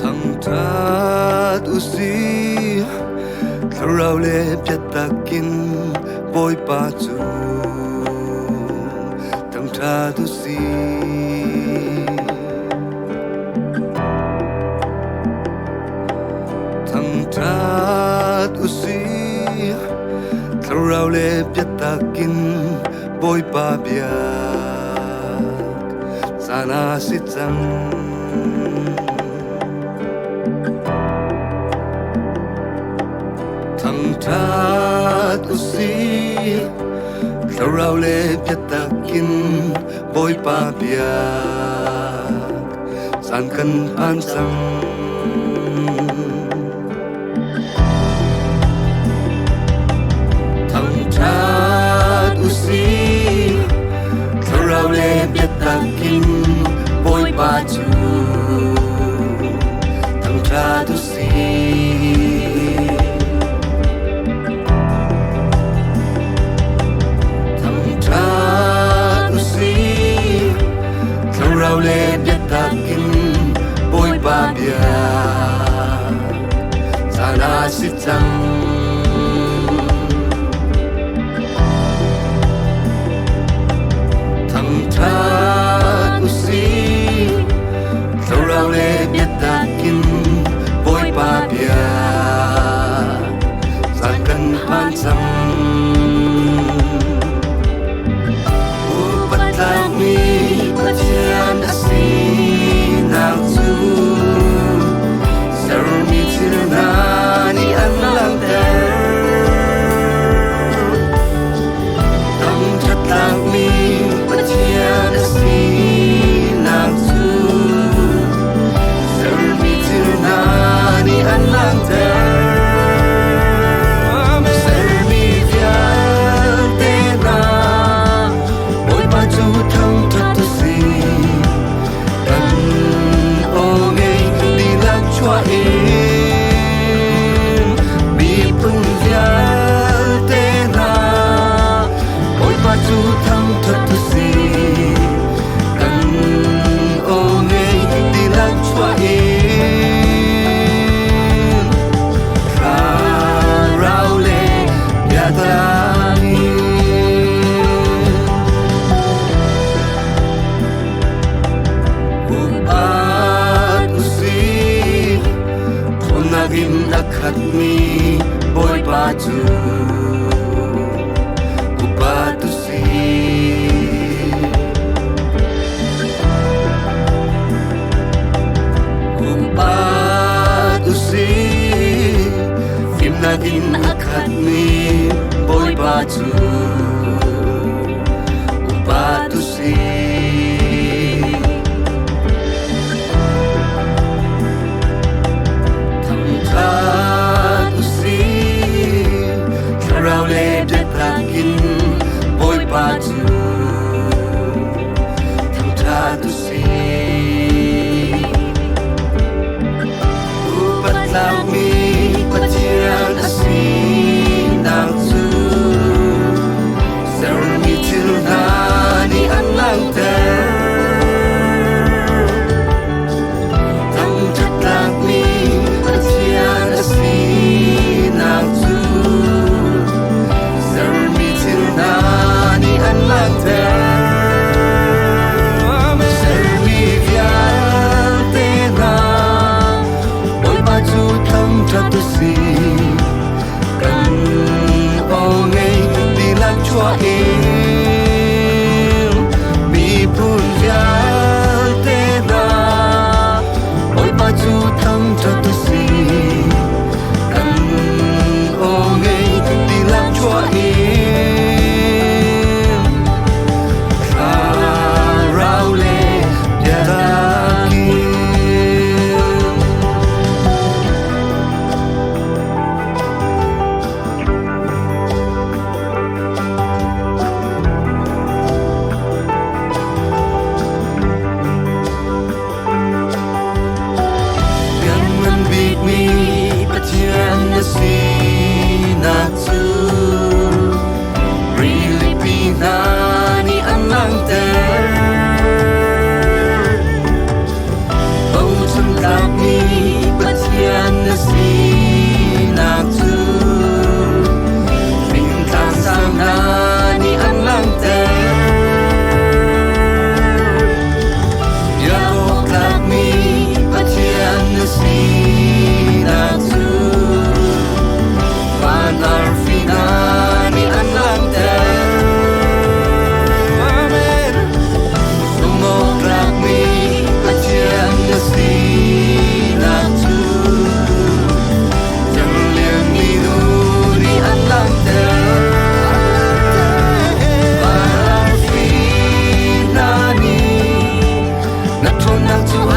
Thangtat usi tharau le pyatakin boy pa chu thangtat usi thangtat usi tharau le pyatakin boy pa biak sana si chang Thangtat usi tharau le pyatakin boy pa biak san kan pan sang Thangtat usi tharau le pyatakin boy pa chu Thangtat usi Rau le pyatakin boy pa biak sana si chang Thangtat usi rau le pyatakin boy pa biak san kan han sang Upatami Pachian asinang zu Sarmi tirnani anlang der Thangtatami Pachian asinang zu Sarmi tirnani anlang der Nakat mi boy baju Kupatu si Kupatu si Film naging nakat mi boy baju Kupatu si Rau le pyatakin boy pa chu Thangtat usi Upatami Pachian asinang zu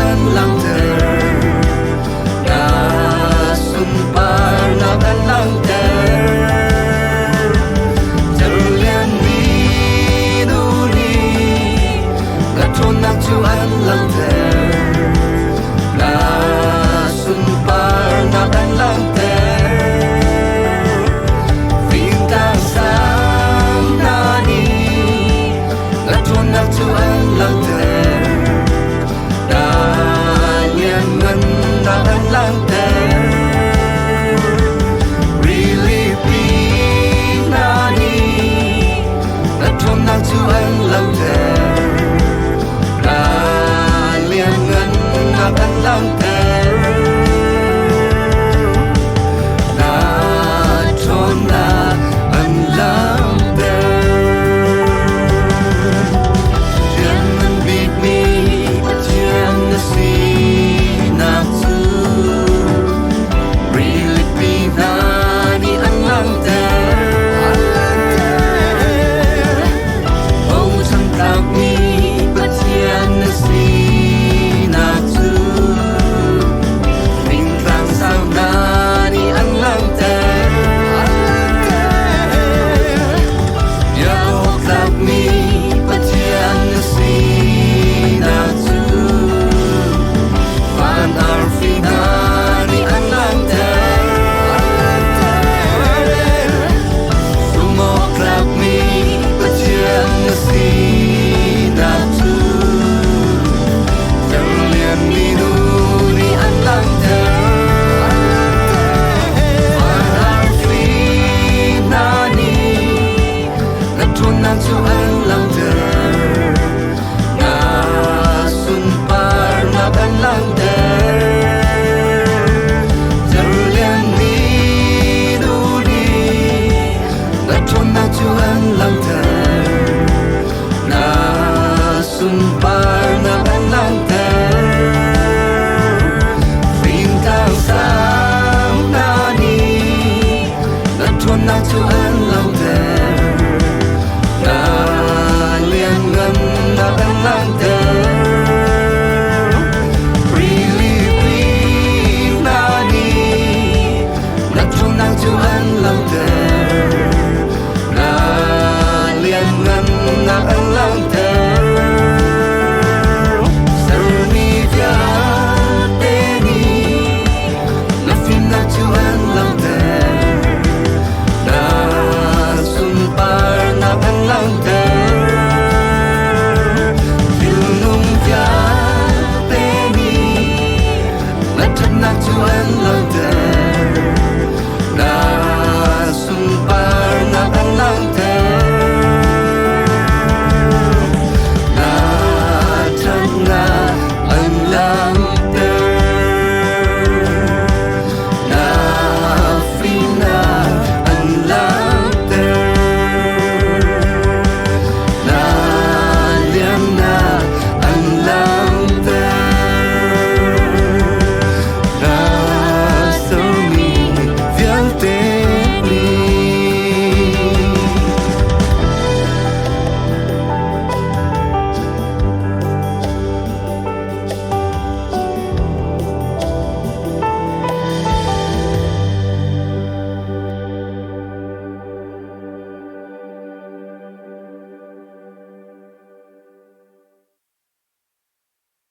an lang ter na sumpar na an lang ter terlian ni nu ni ngatron nak chu an lang ter na sumpar na an lang ter vinta sang na ni ngatron nak chu an lang ter na lian ngan na an lang ter really be na ni ngatron nak chu an lang ter na lian ngan na an lang ter